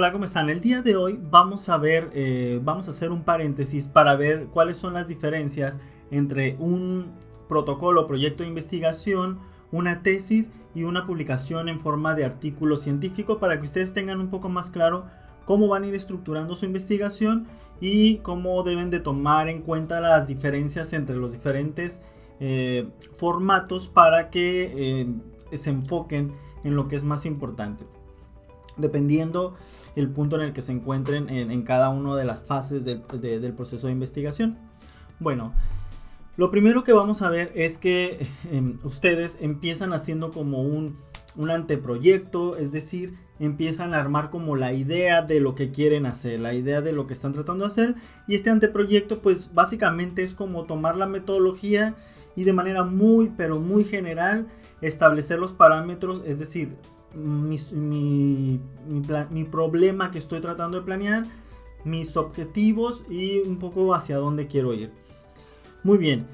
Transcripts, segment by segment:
Hola, ¿cómo están? El día de hoy vamos a hacer un paréntesis para ver cuáles son las diferencias entre un protocolo o proyecto de investigación, una tesis y una publicación en forma de artículo científico, para que ustedes tengan un poco más claro cómo van a ir estructurando su investigación y cómo deben de tomar en cuenta las diferencias entre los diferentes formatos para que se enfoquen en lo que es más importante, dependiendo el punto en el que se encuentren en cada una de las fases del proceso de investigación. Bueno, lo primero que vamos a ver es que ustedes empiezan haciendo como un anteproyecto, es decir, empiezan a armar como la idea de lo que quieren hacer, la idea de lo que están tratando de hacer, y este anteproyecto pues básicamente es como tomar la metodología y de manera muy general establecer los parámetros, es decir, mi problema que estoy tratando de planear, mis objetivos y un poco hacia dónde quiero ir. Muy bien,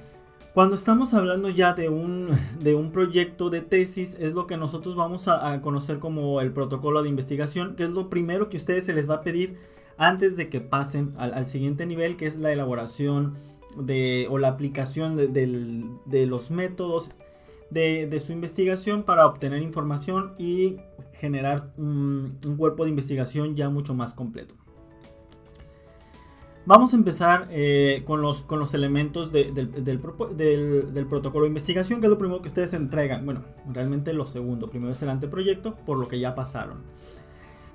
cuando estamos hablando ya de un proyecto de tesis, es lo que nosotros vamos a conocer como el protocolo de investigación, que es lo primero que a ustedes se les va a pedir antes de que pasen al siguiente nivel, que es la elaboración o la aplicación de los métodos de su investigación para obtener información y generar un cuerpo de investigación ya mucho más completo. Vamos a empezar con los elementos del protocolo de investigación, que es lo primero que ustedes entregan. Bueno, realmente lo segundo. Primero es el anteproyecto, por lo que ya pasaron.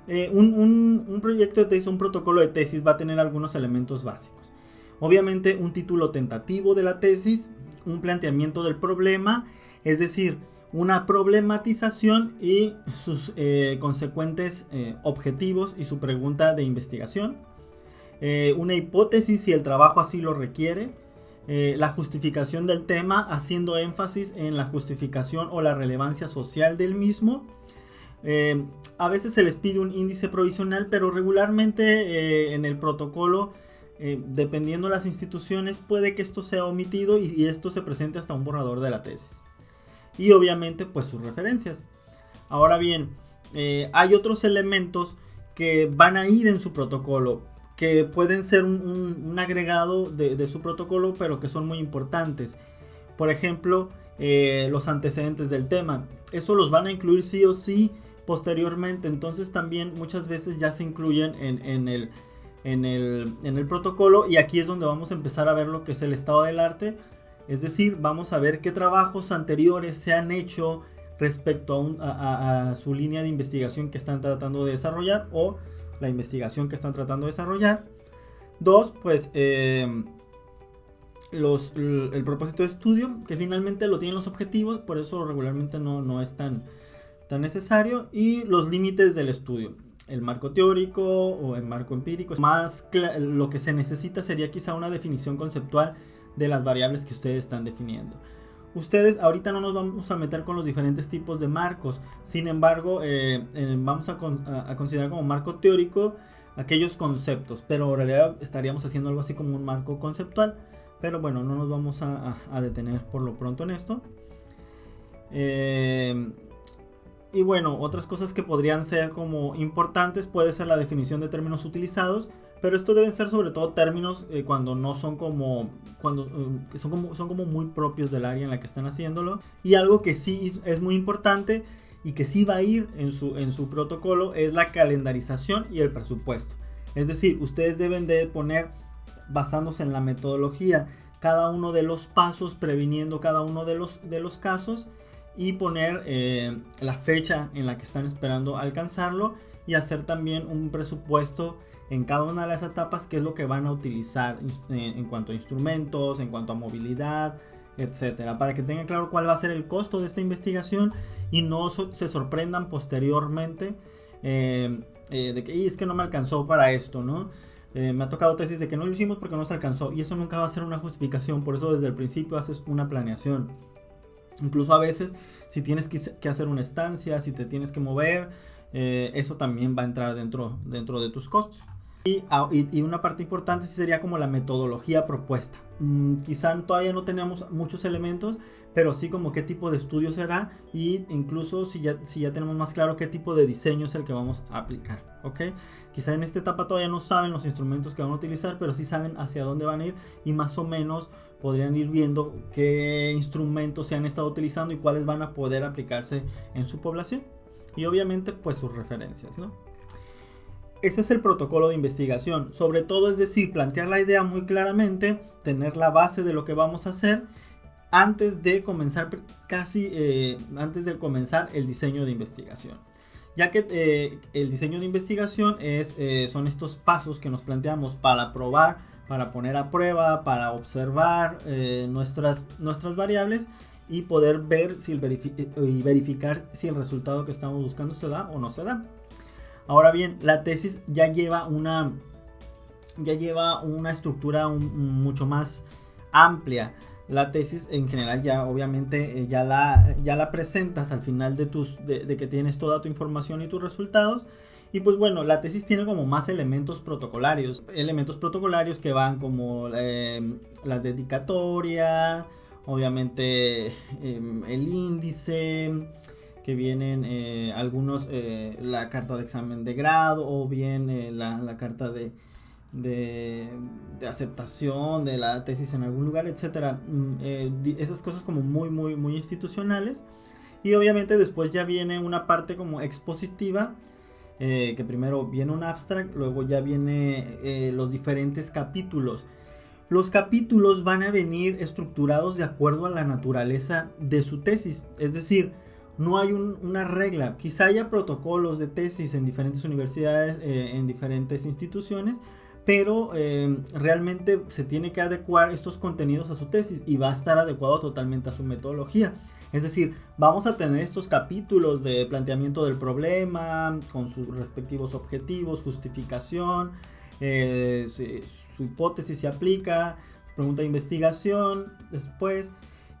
Un proyecto de tesis, un protocolo de tesis va a tener algunos elementos básicos. Obviamente un título tentativo de la tesis, un planteamiento del problema, es decir, una problematización y sus consecuentes objetivos y su pregunta de investigación. Una hipótesis si el trabajo así lo requiere. La justificación del tema, haciendo énfasis en la justificación o la relevancia social del mismo. A veces se les pide un índice provisional, pero regularmente en el protocolo, dependiendo de las instituciones, puede que esto sea omitido y esto se presente hasta un borrador de la tesis. Y obviamente pues sus referencias. Ahora bien, hay otros elementos que van a ir en su protocolo, que pueden ser un agregado de su protocolo, pero que son muy importantes. Por ejemplo, los antecedentes del tema. Eso los van a incluir sí o sí posteriormente. Entonces también muchas veces ya se incluyen en el protocolo. Y aquí es donde vamos a empezar a ver lo que es el estado del arte. Es decir, vamos a ver qué trabajos anteriores se han hecho respecto a su línea de investigación que están tratando de desarrollar o la investigación que están tratando de desarrollar. Dos, pues el propósito de estudio, que finalmente lo tienen los objetivos, por eso regularmente no es tan necesario. Y los límites del estudio, el marco teórico o el marco empírico. Lo que se necesita sería quizá una definición conceptual de las variables que ustedes están definiendo. Ustedes ahorita no nos vamos a meter con los diferentes tipos de marcos. Sin embargo, vamos a considerar como marco teórico aquellos conceptos, pero en realidad estaríamos haciendo algo así como un marco conceptual. Pero bueno, no nos vamos a detener por lo pronto en esto. Y bueno, otras cosas que podrían ser como importantes puede ser la definición de términos utilizados, pero esto deben ser sobre todo términos cuando no son como son como muy propios del área en la que están haciéndolo. Y algo que sí es muy importante y que sí va a ir en su protocolo es la calendarización y el presupuesto. Es decir, ustedes deben de poner, basándose en la metodología, cada uno de los pasos, previniendo cada uno de los casos, y poner la fecha en la que están esperando alcanzarlo, y hacer también un presupuesto en cada una de las etapas, que es lo que van a utilizar en cuanto a instrumentos, en cuanto a movilidad, etcétera, para que tengan claro cuál va a ser el costo de esta investigación y no se sorprendan posteriormente de que es que no me alcanzó para esto, ¿no? Me ha tocado tesis de que no lo hicimos porque no se alcanzó, y eso nunca va a ser una justificación. Por eso desde el principio haces una planeación. Incluso a veces si tienes que hacer una estancia, si te tienes que mover, eso también va a entrar dentro de tus costos. Y una parte importante sí sería como la metodología propuesta. quizá todavía no tenemos muchos elementos, pero sí como qué tipo de estudio será, y incluso si ya tenemos más claro qué tipo de diseño es el que vamos a aplicar, ¿ok? Quizá en esta etapa todavía no saben los instrumentos que van a utilizar, pero sí saben hacia dónde van a ir y más o menos podrían ir viendo qué instrumentos se han estado utilizando y cuáles van a poder aplicarse en su población. Y obviamente pues sus referencias, ¿no? Ese es el protocolo de investigación. Sobre todo, es decir, plantear la idea muy claramente, tener la base de lo que vamos a hacer antes de comenzar antes de comenzar el diseño de investigación. Ya que el diseño de investigación son estos pasos que nos planteamos para probar, para poner a prueba, para observar nuestras variables y poder ver y verificar si el resultado que estamos buscando se da o no se da. Ahora bien, la tesis ya lleva una estructura mucho más amplia. La tesis en general ya obviamente ya la presentas al final de que tienes toda tu información y tus resultados. Y pues bueno, la tesis tiene como más elementos protocolarios que van como la dedicatoria, obviamente el índice, que vienen algunos, la carta de examen de grado, o bien la carta de aceptación de la tesis en algún lugar, etcétera. Esas cosas como muy institucionales. Y obviamente después ya viene una parte como expositiva, que primero viene un abstract, luego ya viene los diferentes capítulos. Los capítulos van a venir estructurados de acuerdo a la naturaleza de su tesis, es decir, no hay una regla. Quizá haya protocolos de tesis en diferentes universidades, en diferentes instituciones, pero realmente se tiene que adecuar estos contenidos a su tesis y va a estar adecuado totalmente a su metodología. Es decir, vamos a tener estos capítulos de planteamiento del problema con sus respectivos objetivos, justificación, su hipótesis se aplica, pregunta de investigación después.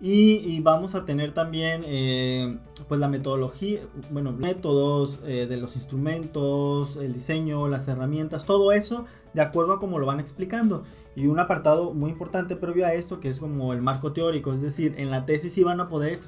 Y vamos a tener también pues la metodología, métodos de los instrumentos, el diseño, las herramientas, todo eso de acuerdo a cómo lo van explicando. Y un apartado muy importante previo a esto, que es como el marco teórico, es decir, en la tesis sí van a poder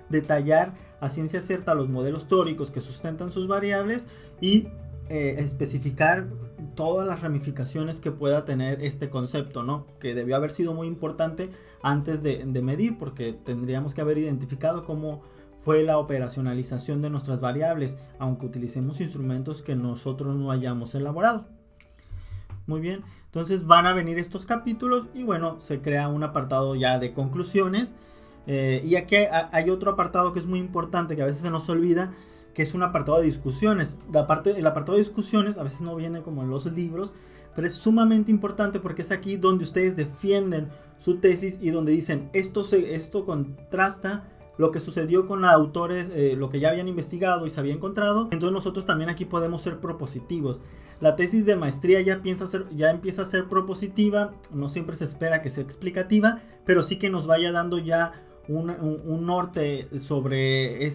detallar a ciencia cierta los modelos teóricos que sustentan sus variables y especificar todas las ramificaciones que pueda tener este concepto, ¿no? Que debió haber sido muy importante antes de medir, porque tendríamos que haber identificado cómo fue la operacionalización de nuestras variables, aunque utilicemos instrumentos que nosotros no hayamos elaborado. Muy bien, entonces van a venir estos capítulos y bueno, se crea un apartado ya de conclusiones. Y aquí hay otro apartado que es muy importante, que a veces se nos olvida, que es un apartado de discusiones. El apartado de discusiones a veces no viene como en los libros, pero es sumamente importante porque es aquí donde ustedes defienden su tesis y donde dicen esto contrasta lo que sucedió con autores, lo que ya habían investigado y se había encontrado. Entonces nosotros también aquí podemos ser propositivos. La tesis de maestría ya empieza a ser propositiva, no siempre se espera que sea explicativa, pero sí que nos vaya dando ya un norte sobre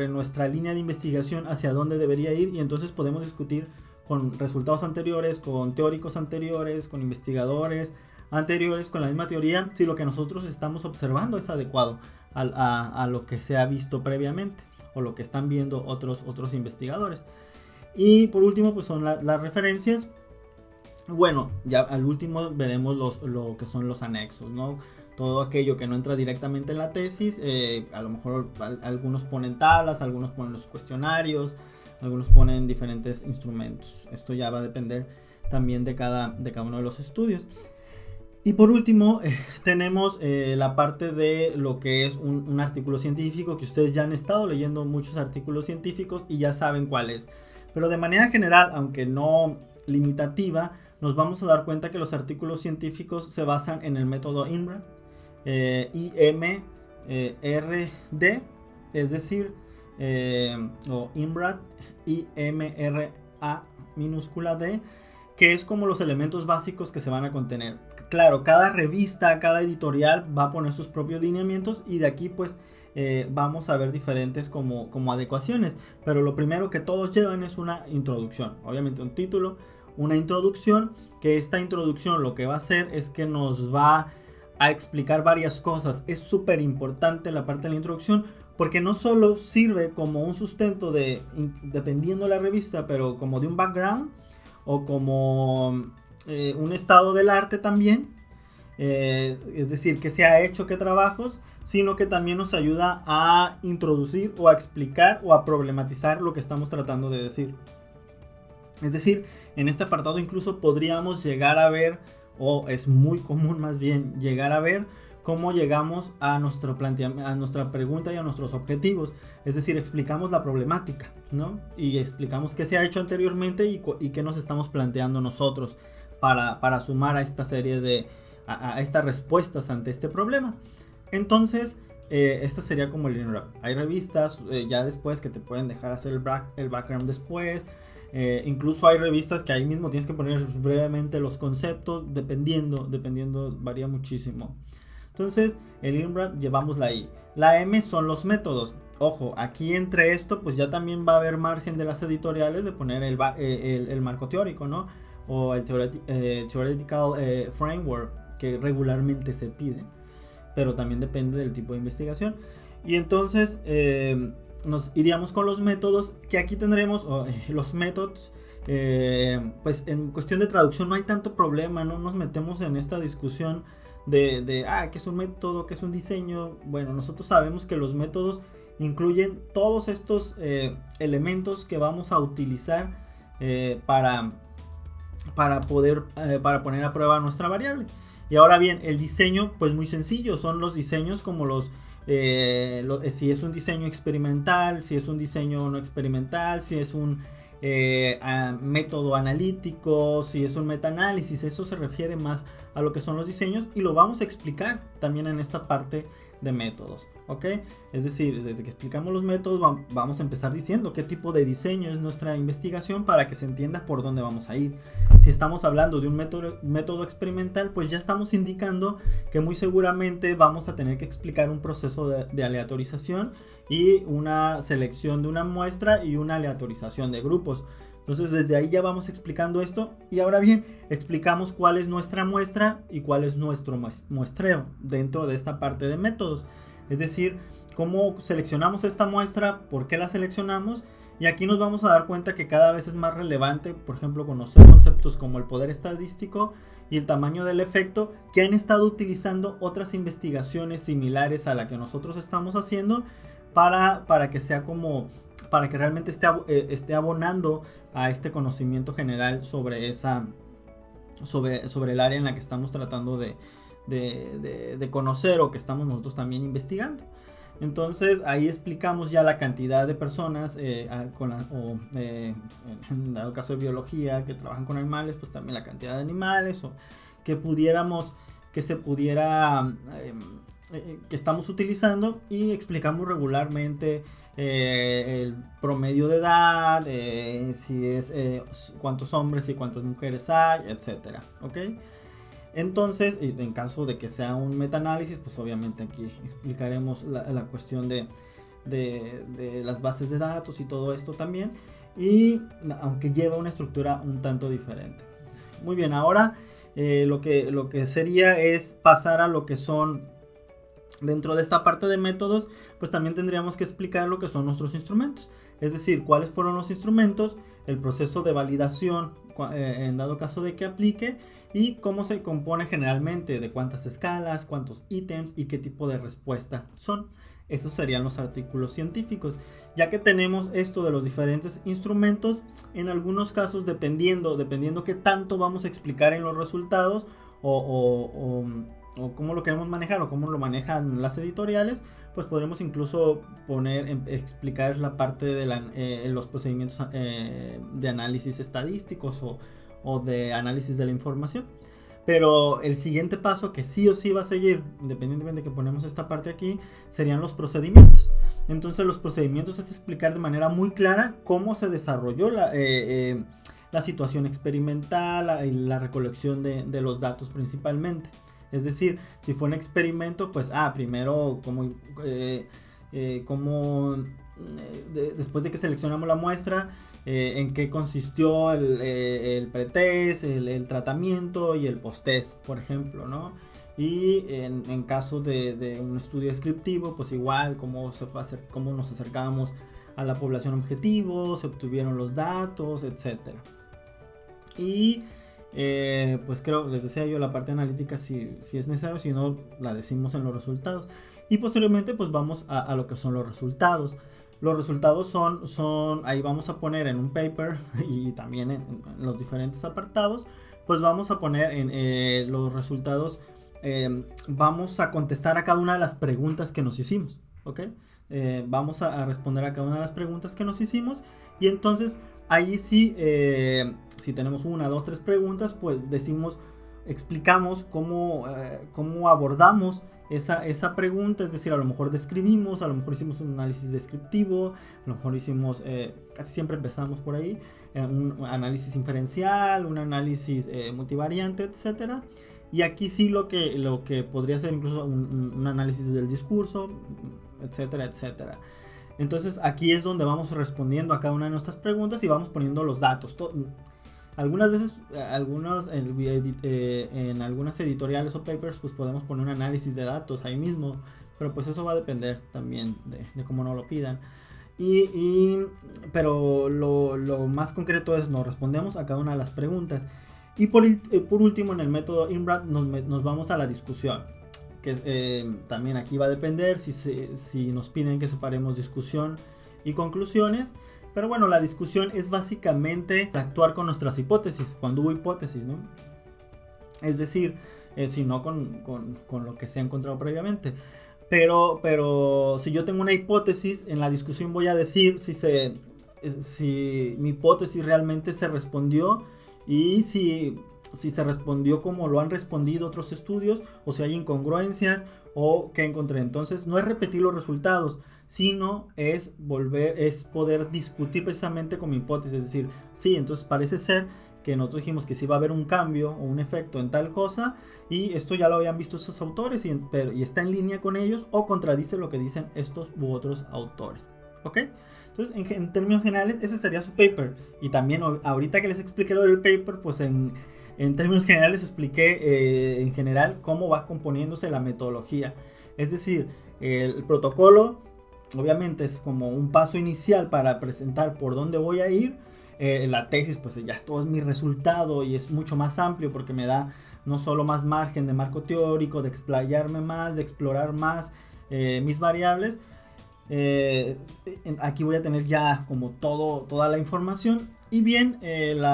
nuestra línea de investigación, hacia dónde debería ir, y entonces podemos discutir con resultados anteriores, con teóricos anteriores, con investigadores anteriores, con la misma teoría, si lo que nosotros estamos observando es adecuado a lo que se ha visto previamente o lo que están viendo otros investigadores. Y por último pues son las referencias. Bueno, ya al último veremos lo que son los anexos, ¿no? Todo aquello que no entra directamente en la tesis, a lo mejor algunos ponen tablas, algunos ponen los cuestionarios, algunos ponen diferentes instrumentos. Esto ya va a depender también de cada uno de los estudios. Y por último tenemos la parte de lo que es un artículo científico, que ustedes ya han estado leyendo muchos artículos científicos y ya saben cuál es. Pero de manera general, aunque no limitativa, nos vamos a dar cuenta que los artículos científicos se basan en el método IMRAD, IMRD, es decir, o IMRAD, IMRA minúscula D, que es como los elementos básicos que se van a contener. Claro, cada revista, cada editorial va a poner sus propios lineamientos y de aquí pues vamos a ver diferentes como adecuaciones, pero lo primero que todos llevan es una introducción, obviamente un título, una introducción, que esta introducción lo que va a hacer es que nos va a explicar varias cosas. Es súper importante la parte de la introducción, porque no solo sirve como un sustento dependiendo de la revista, pero como de un background o como un estado del arte también, es decir, qué se ha hecho, qué trabajos, sino que también nos ayuda a introducir o a explicar o a problematizar lo que estamos tratando de decir. Es decir, en este apartado incluso podríamos llegar a ver, o es muy común más bien llegar a ver, cómo llegamos a nuestra pregunta y a nuestros objetivos. Es decir, explicamos la problemática, ¿no? Y explicamos qué se ha hecho anteriormente y qué nos estamos planteando nosotros para sumar a esta serie a estas respuestas ante este problema. Entonces, esta sería como el InRap. Hay revistas ya después que te pueden dejar hacer el background después. Incluso hay revistas que ahí mismo tienes que poner brevemente los conceptos, dependiendo, varía muchísimo. Entonces, el INRAP llevamos la I. La M son los métodos. Ojo, aquí entre esto, pues ya también va a haber margen de las editoriales de poner el marco teórico, ¿no? O el theoretical framework, que regularmente se pide. Pero también depende del tipo de investigación. Y entonces nos iríamos con los métodos, que aquí tendremos los métodos. Pues en cuestión de traducción no hay tanto problema, no nos metemos en esta discusión de qué es un método, qué es un diseño. Bueno, nosotros sabemos que los métodos incluyen todos estos elementos que vamos a utilizar para poner a prueba nuestra variable. Y ahora bien, el diseño, pues muy sencillo, son los diseños como si es un diseño experimental, si es un diseño no experimental, si es un método analítico, si es un metaanálisis. Eso se refiere más a lo que son los diseños y lo vamos a explicar también en esta parte de métodos, ¿ok? Es decir, desde que explicamos los métodos vamos a empezar diciendo qué tipo de diseño es nuestra investigación para que se entienda por dónde vamos a ir. Si estamos hablando de un método experimental, pues ya estamos indicando que muy seguramente vamos a tener que explicar un proceso de aleatorización y una selección de una muestra y una aleatorización de grupos. Entonces desde ahí ya vamos explicando esto. Y ahora bien, explicamos cuál es nuestra muestra y cuál es nuestro muestreo dentro de esta parte de métodos. Es decir, cómo seleccionamos esta muestra, por qué la seleccionamos. Y aquí nos vamos a dar cuenta que cada vez es más relevante, por ejemplo, conocer conceptos como el poder estadístico y el tamaño del efecto, que han estado utilizando otras investigaciones similares a la que nosotros estamos haciendo para que sea como... para que realmente esté abonando a este conocimiento general sobre el área en la que estamos tratando de conocer o que estamos nosotros también investigando. Entonces ahí explicamos ya la cantidad de personas, en dado caso de biología, que trabajan con animales, pues también la cantidad de animales o que estamos utilizando, y explicamos regularmente el promedio de edad, si es cuántos hombres y cuántas mujeres hay, etcétera, ¿ok? Entonces, en caso de que sea un metaanálisis, pues obviamente aquí explicaremos la cuestión de las bases de datos y todo esto también, y aunque lleva una estructura un tanto diferente. Muy bien, ahora lo que sería es pasar a lo que son, dentro de esta parte de métodos, pues también tendríamos que explicar lo que son nuestros instrumentos. Es decir, cuáles fueron los instrumentos, el proceso de validación en dado caso de que aplique, y cómo se compone generalmente, de cuántas escalas, cuántos ítems y qué tipo de respuesta son. Esos serían los artículos científicos. Ya que tenemos esto de los diferentes instrumentos, en algunos casos, dependiendo qué tanto vamos a explicar en los resultados o cómo lo queremos manejar o cómo lo manejan las editoriales, pues podremos incluso explicar la parte de los procedimientos de análisis estadísticos o de análisis de la información. Pero el siguiente paso que sí o sí va a seguir, independientemente de que ponemos esta parte aquí, serían los procedimientos. Entonces los procedimientos es explicar de manera muy clara cómo se desarrolló la situación experimental, la recolección de los datos principalmente. Es decir, si fue un experimento, pues primero después de que seleccionamos la muestra, en qué consistió el pretest, el tratamiento y el posttest, por ejemplo, ¿no? Y en caso de un estudio descriptivo, pues igual cómo nos acercamos a la población objetivo, se obtuvieron los datos, etcétera. Y pues creo, les decía yo, la parte analítica si es necesario, si no la decimos en los resultados. Y posteriormente pues vamos a lo que son los resultados. Los resultados son, ahí vamos a poner en un paper y también en los diferentes apartados, pues vamos a poner en los resultados, vamos a contestar a cada una de las preguntas que nos hicimos, ¿ok? Vamos a responder a cada una de las preguntas que nos hicimos y entonces ahí sí, si tenemos 1, 2, 3 preguntas, pues explicamos cómo abordamos esa pregunta, es decir, a lo mejor describimos, a lo mejor hicimos un análisis descriptivo, a lo mejor hicimos, casi siempre empezamos por ahí, un análisis inferencial, un análisis multivariante, etcétera. Y aquí sí lo que podría ser incluso un análisis del discurso, etcétera, etcétera. Entonces aquí es donde vamos respondiendo a cada una de nuestras preguntas y vamos poniendo los datos. Algunas veces, en algunas editoriales o papers, pues podemos poner un análisis de datos ahí mismo, pero pues eso va a depender también de cómo nos lo pidan. Pero lo más concreto es, nos respondemos a cada una de las preguntas. Y por último, en el método INRAD nos vamos a la discusión, que también aquí va a depender si nos piden que separemos discusión y conclusiones. Pero bueno, la discusión es básicamente actuar con nuestras hipótesis, cuando hubo hipótesis, ¿no? Es decir, si no con lo que se ha encontrado previamente. Pero si yo tengo una hipótesis, en la discusión voy a decir si mi hipótesis realmente se respondió y si se respondió como lo han respondido otros estudios, o si hay incongruencias o qué encontré. Entonces no es repetir los resultados, sino es poder discutir precisamente con mi hipótesis, es decir, sí, entonces parece ser que nosotros dijimos que sí va a haber un cambio o un efecto en tal cosa, y esto ya lo habían visto estos autores y está en línea con ellos, o contradice lo que dicen estos u otros autores, ¿ok? Entonces, en términos generales, ese sería su paper. Y también ahorita que les expliqué lo del paper, pues en términos generales expliqué en general cómo va componiéndose la metodología. Es decir, el protocolo obviamente es como un paso inicial para presentar por dónde voy a ir. La tesis pues ya todo es mi resultado y es mucho más amplio porque me da no solo más margen de marco teórico, de explayarme más, de explorar más mis variables. Aquí voy a tener ya como toda la información. Y bien, el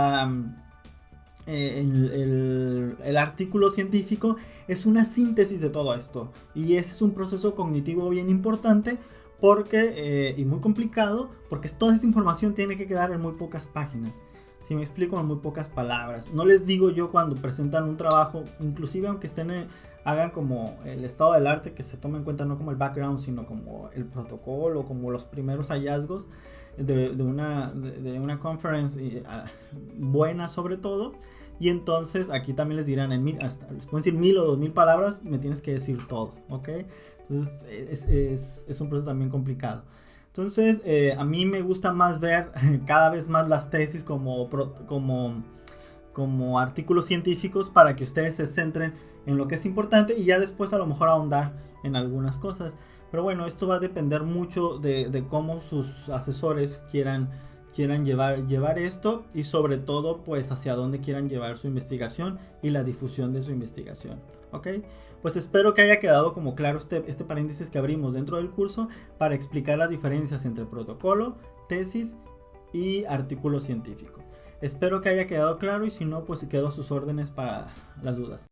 artículo científico es una síntesis de todo esto, y ese es un proceso cognitivo bien importante y muy complicado, porque toda esa información tiene que quedar en muy pocas páginas. Si me explico, en muy pocas palabras. No les digo yo cuando presentan un trabajo, inclusive aunque hagan como el estado del arte, que se tome en cuenta no como el background, sino como el protocolo, como los primeros hallazgos de una conference buena sobre todo. Y entonces aquí también les dirán, les pueden decir 1000 o 2000 palabras, me tienes que decir todo, ¿ok? Entonces es un proceso también complicado. Entonces a mí me gusta más ver cada vez más las tesis como artículos científicos, para que ustedes se centren en lo que es importante y ya después a lo mejor ahondar en algunas cosas. Pero bueno, esto va a depender mucho de cómo sus asesores quieran llevar esto, y sobre todo pues hacia dónde quieran llevar su investigación y la difusión de su investigación, ¿ok? Pues espero que haya quedado como claro este paréntesis que abrimos dentro del curso para explicar las diferencias entre protocolo, tesis y artículo científico. Espero que haya quedado claro, y si no, pues quedo a sus órdenes para las dudas.